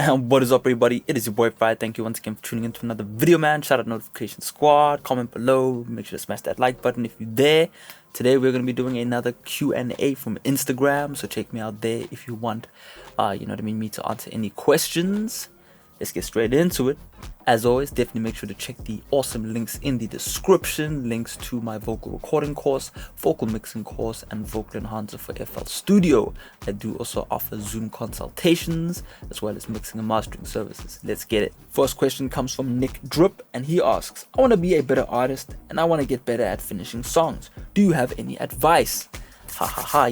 What is up, everybody? It is your boy Farai. Thank you once again for tuning in to another video, man. Shout out Notification Squad. Comment below. Make sure to smash that like button if you're there. Today we're going to be doing another Q&A from Instagram, so check me out there if you want, me to answer any questions. Let's get straight into it. As always, definitely make sure to check the awesome links in the description. Links to my vocal recording course, vocal mixing course, and vocal enhancer for FL Studio. I do also offer Zoom consultations, as well as mixing and mastering services. Let's get it. First question comes from Nick Drip, and he asks, I want to be a better artist, and I want to get better at finishing songs. Do you have any advice?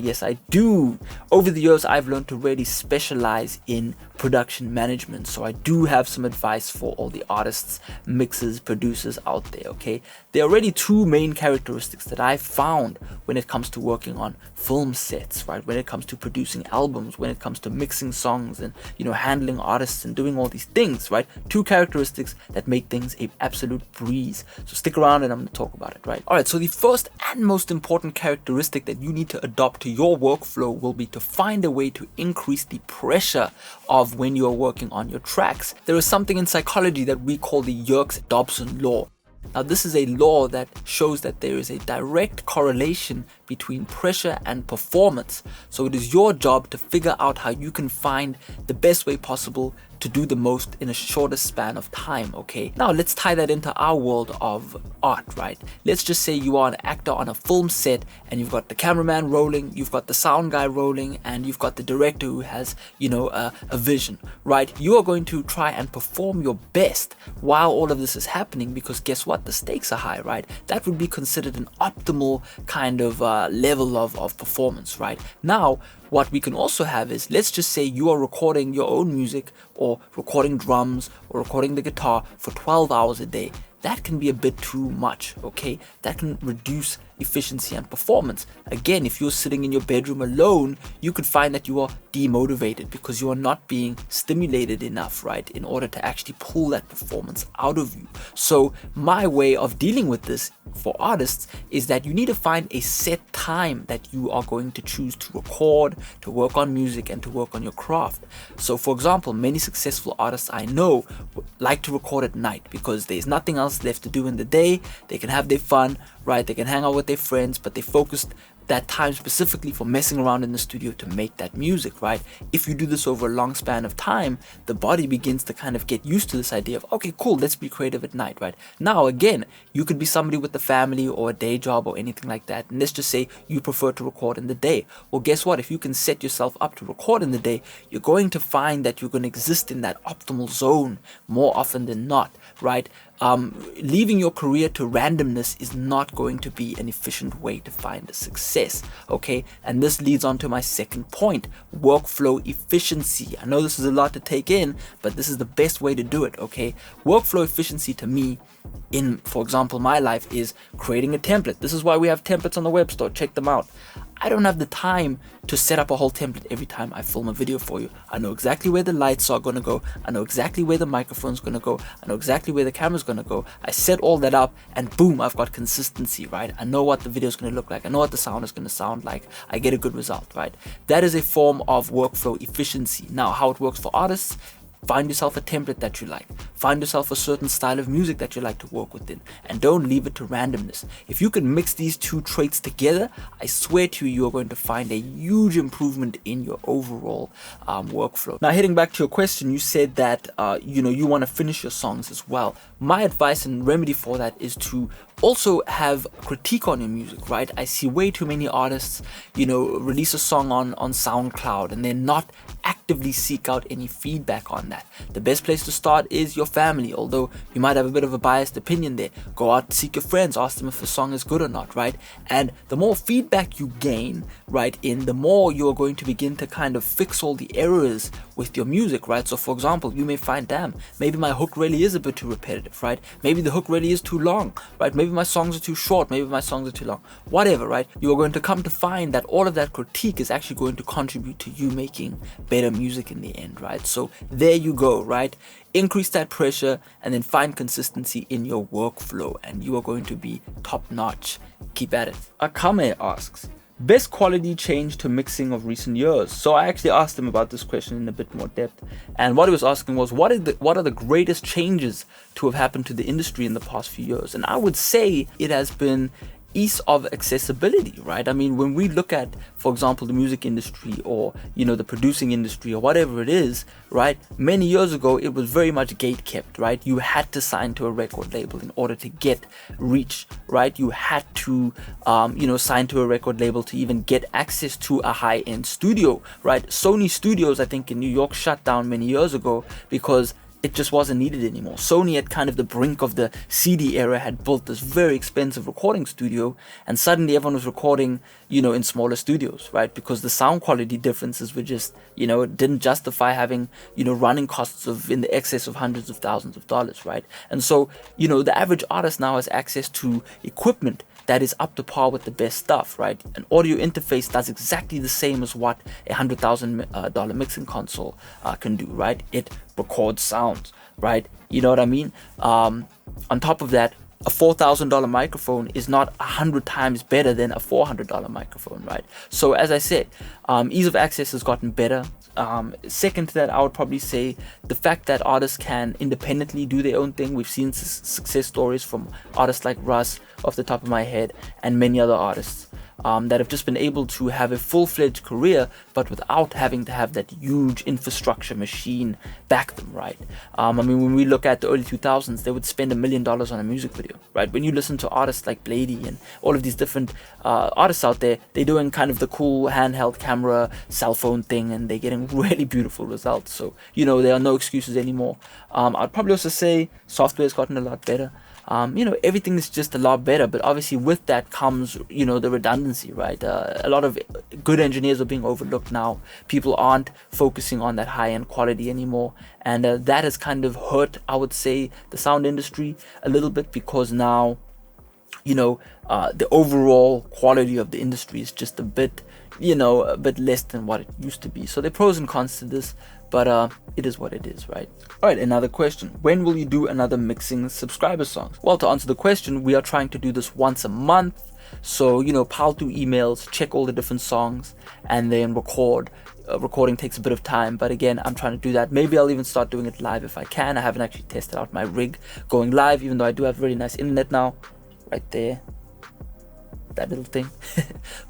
Yes I do. Over the years I've learned to really specialize in production management, so I do have some advice for all the artists, mixers, producers out there. Okay, there are already two main characteristics that I've found when it comes to working on film sets, right? When it comes to producing albums, when it comes to mixing songs and handling artists and doing all these things, right? Two characteristics that make things an absolute breeze. So stick around and I'm going to talk about it, right? Alright, so the first and most important characteristic that you need to adopt to your workflow will be to find a way to increase the pressure of when you're working on your tracks. There is something in psychology that we call the Yerkes-Dodson law. Now this is a law that shows that there is a direct correlation between pressure and performance. So it is your job to figure out how you can find the best way possible to do the most in a shortest span of time. Okay, now let's tie that into our world of art, right? Let's just say you are an actor on a film set and you've got the cameraman rolling, you've got the sound guy rolling, and you've got the director who has a vision, right? You are going to try and perform your best while all of this is happening, because guess what? The stakes are high, right? That would be considered an optimal kind of level of performance, right? Now what we can also have is, let's just say you are recording your own music or recording drums or recording the guitar for 12 hours a day. That can be a bit too much, okay? That can reduce efficiency and performance. Again, if you're sitting in your bedroom alone, you could find that you are demotivated because you are not being stimulated enough, right, in order to actually pull that performance out of you. So my way of dealing with this for artists is that you need to find a set time that you are going to choose to record, to work on music, and to work on your craft. So for example, many successful artists I know like to record at night because there's nothing else left to do in the day. They can have their fun, right? They can hang out with their friends, but they focused that time specifically for messing around in the studio to make that music, right? If you do this over a long span of time, the body begins to kind of get used to this idea of, okay, cool, let's be creative at night, right? Now, again, you could be somebody with a family or a day job or anything like that, and let's just say you prefer to record in the day. Well, guess what? If you can set yourself up to record in the day, you're going to find that you're going to exist in that optimal zone more often than not, right? Leaving your career to randomness is not going to be an efficient way to find a success, okay? And this leads on to my second point, workflow efficiency. I know this is a lot to take in, but this is the best way to do it, okay? Workflow efficiency to me, in, for example, my life, is creating a template. This is why we have templates on the web store. Check them out. I don't have the time to set up a whole template every time I film a video for you. I know exactly where the lights are going to go. I know exactly where the microphone's going to go. I know exactly where the camera's going to go. I set all that up and boom, I've got consistency, right? I know what the video's going to look like. I know what the sound is going to sound like. I get a good result, right? That is a form of workflow efficiency. Now, how it works for artists: find yourself a template that you like. Find yourself a certain style of music that you like to work within, and don't leave it to randomness. If you can mix these two traits together, I swear to you, you're going to find a huge improvement in your overall workflow. Now, heading back to your question, you said that you want to finish your songs as well. My advice and remedy for that is to also have critique on your music, right? I see way too many artists, release a song on SoundCloud and then not actively seek out any feedback on that. The best place to start is your family, although you might have a bit of a biased opinion there. Go out, seek your friends, ask them if the song is good or not, right? And the more feedback you gain, right, the more you're going to begin to kind of fix all the errors with your music, right? So for example, you may find, damn, maybe my hook really is a bit too repetitive, right? Maybe the hook really is too long, right? Maybe my songs are too short, maybe my songs are too long, whatever, right? You are going to come to find that all of that critique is actually going to contribute to you making better music in the end, right? So there you go, right? Increase that pressure and then find consistency in your workflow and you are going to be top notch. Keep at it. Akame asks, Best quality change to mixing of recent years. So I actually asked him about this question in a bit more depth, and what he was asking was, what are the greatest changes to have happened to the industry in the past few years? And I would say it has been ease of accessibility, right? I mean, when we look at, for example, the music industry, or the producing industry, or whatever it is, right? Many years ago, it was very much gate kept, right? You had to sign to a record label in order to get reach, right? You had to, sign to a record label to even get access to a high-end studio, right? Sony Studios, I think, in New York shut down many years ago because it just wasn't needed anymore. Sony, at kind of the brink of the CD era, had built this very expensive recording studio, and suddenly everyone was recording, in smaller studios, right? Because the sound quality differences were just, it didn't justify having, running costs of in the excess of hundreds of thousands of dollars, right? And so, the average artist now has access to equipment that is up to par with the best stuff, right? An audio interface does exactly the same as what a $100,000 mixing console can do, right? It records sounds, right? You know what I mean? On top of that, a $4,000 microphone is not 100 times better than a $400 microphone, right? So as I said, ease of access has gotten better. Second to that, I would probably say the fact that artists can independently do their own thing. We've seen success stories from artists like Russ, off the top of my head, and many other artists that have just been able to have a full-fledged career, but without having to have that huge infrastructure machine back them, right? I mean, when we look at the early 2000s, they would spend $1 million on a music video, right? When you listen to artists like Blady and all of these different artists out there, they're doing kind of the cool handheld camera, cell phone thing, and they're getting really beautiful results. So, there are no excuses anymore. I'd probably also say software's gotten a lot better. Everything is just a lot better, but obviously with that comes, the redundancy, right? A lot of good engineers are being overlooked now. People aren't focusing on that high-end quality anymore, and that has kind of hurt, I would say, the sound industry a little bit, because now, the overall quality of the industry is just a bit less than what it used to be. So there are pros and cons to this, but it is what it is, right? All right, another question. When will you do another mixing subscriber songs? Well, to answer the question, we are trying to do this once a month. So, pile through emails, check all the different songs, and then record. Recording takes a bit of time, but again, I'm trying to do that. Maybe I'll even start doing it live if I can. I haven't actually tested out my rig going live, even though I do have really nice internet now. Right there. That little thing.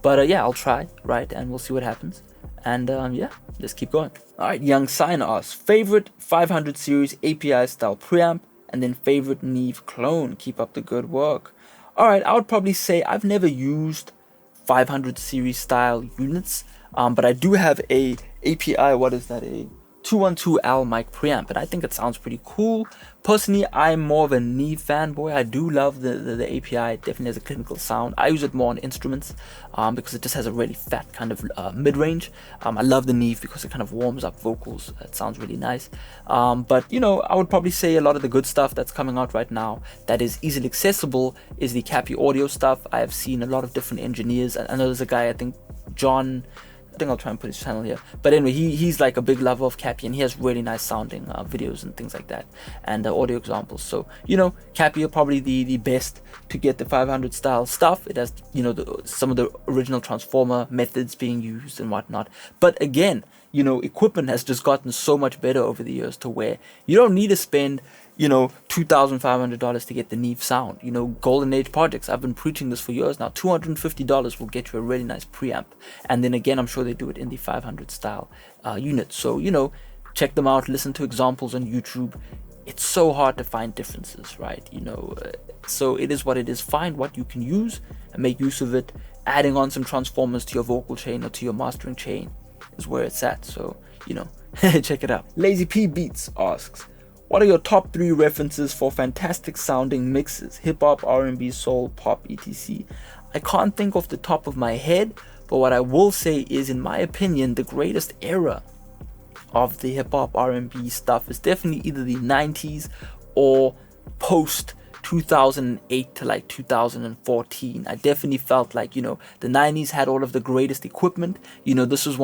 But yeah, I'll try, right? And we'll see what happens. And yeah, let's keep going. All right, Young Sign asks, favorite 500 series API style preamp, and then favorite Neve clone. Keep up the good work. All right, I would probably say I've never used 500 series style units, but I do have a API, what is that, a 212L mic preamp, and I think it sounds pretty cool. Personally, I'm more of a Neve fanboy. I do love the API. It definitely has a clinical sound. I use it more on instruments because it just has a really fat kind of mid-range. I love the Neve because it kind of warms up vocals. It sounds really nice. But I would probably say a lot of the good stuff that's coming out right now that is easily accessible is the Cappy audio stuff. I have seen a lot of different engineers. I know there's a guy, I think I think I'll try and put his channel here, but anyway, he's like a big lover of Cappy, and he has really nice sounding videos and things like that, and audio examples. So Cappy are probably the best to get the 500 style stuff. It has some of the original transformer methods being used and whatnot, but again, equipment has just gotten so much better over the years to where you don't need to spend $2,500 to get the Neve sound. Golden Age projects, I've been preaching this for years now. $250 will get you a really nice preamp, and then again, I'm sure they do it in the 500 style unit. So check them out, listen to examples on YouTube. It's so hard to find differences, right? So it is what it is. Find what you can use and make use of it. Adding on some transformers to your vocal chain or to your mastering chain is where it's at. So check it out. Lazy P Beats asks, what are your top 3 references for fantastic sounding mixes? Hip hop, R&B, soul, pop, etc. I can't think off the top of my head, but what I will say is, in my opinion, the greatest era of the hip hop, R&B stuff is definitely either the 90s or post 2008 to like 2014. I definitely felt like the 90s had all of the greatest equipment. This is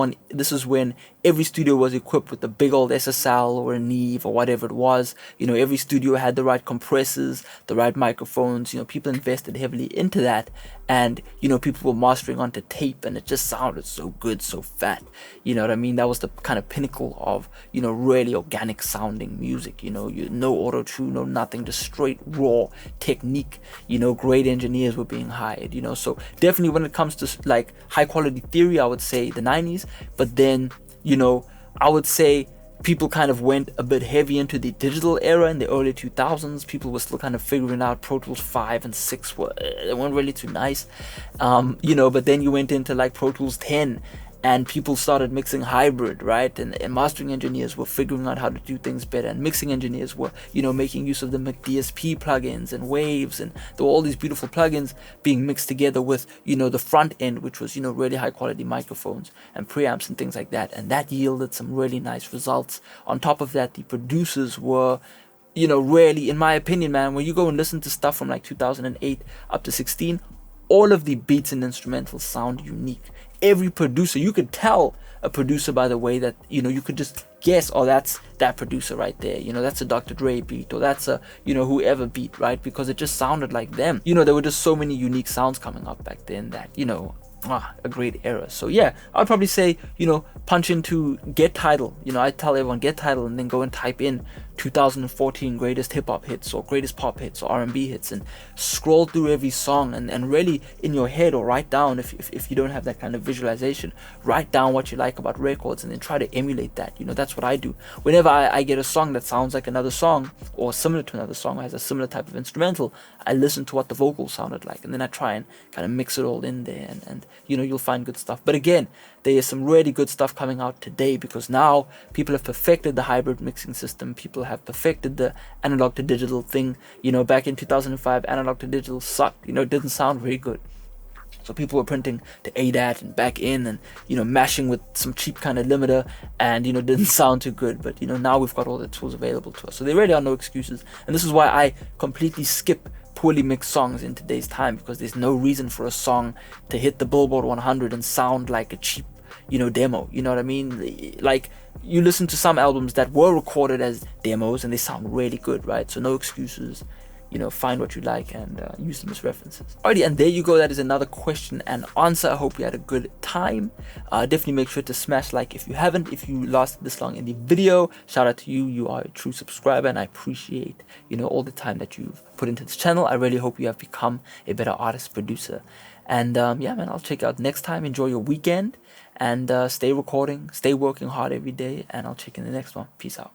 when every studio was equipped with a big old SSL or a Neve or whatever it was. Every studio had the right compressors, the right microphones. People invested heavily into that, and you know, people were mastering onto tape, and it just sounded so good, so fat. You know what I mean? That was the kind of pinnacle of, you know, really organic sounding music. You know, no auto tune, no nothing, just straight raw technique. You know, great engineers were being hired. You know, so definitely when it comes to like high quality theory, I would say the 90s. But then, you know, I would say people kind of went a bit heavy into the digital era in the early 2000s. People were still kind of figuring out Pro Tools 5 and 6 they weren't really too nice, you know, but then you went into like Pro Tools 10, and people started mixing hybrid, right? And mastering engineers were figuring out how to do things better, and mixing engineers were, you know, making use of the DSP plugins and waves, and there were all these beautiful plugins being mixed together with, you know, the front end, which was, you know, really high quality microphones and preamps and things like that, and that yielded some really nice results. On top of that, the producers were, you know, really, in my opinion, man, when you go and listen to stuff from like 2008 up to 16, all of the beats and instrumentals sound unique. Every producer, you could tell a producer by the way that, you know, you could just guess, oh, that's that producer right there, you know, that's a Dr. Dre beat, or that's a, you know, whoever beat, right? Because it just sounded like them. You know, there were just so many unique sounds coming up back then that, you know, a great era. So yeah, I'd probably say, you know, punch into get title. You know, I tell everyone get title, and then go and type in 2014 greatest hip-hop hits or greatest pop hits or R&B hits, and scroll through every song, and really in your head, or write down, if you don't have that kind of visualization, write down what you like about records, and then try to emulate that. You know, that's what I do. Whenever I get a song that sounds like another song, or similar to another song, or has a similar type of instrumental, I listen to what the vocals sounded like, and then I try and kind of mix it all in there, and you know, you'll find good stuff. But again, there is some really good stuff coming out today, because now people have perfected the hybrid mixing system. People have perfected the analog to digital thing. You know, back in 2005, analog to digital sucked. You know, it didn't sound very good. So people were printing to ADAT and back in, and, you know, mashing with some cheap kind of limiter, and, you know, didn't sound too good. But, you know, now we've got all the tools available to us. So there really are no excuses. And this is why I completely skip poorly mixed songs in today's time, because there's no reason for a song to hit the Billboard 100 and sound like a cheap, you know, demo. You know what I mean? Like, you listen to some albums that were recorded as demos and they sound really good, right? So no excuses. You know, find what you like and use them as references. Alrighty, and there you go. That is another question and answer. I hope you had a good time. Definitely make sure to smash like if you haven't. If you lasted this long in the video, shout out to you. You are a true subscriber, and I appreciate, you know, all the time that you've put into this channel. I really hope you have become a better artist, producer. And yeah, man, I'll check you out next time. Enjoy your weekend, and stay recording, stay working hard every day, and I'll check you in the next one. Peace out.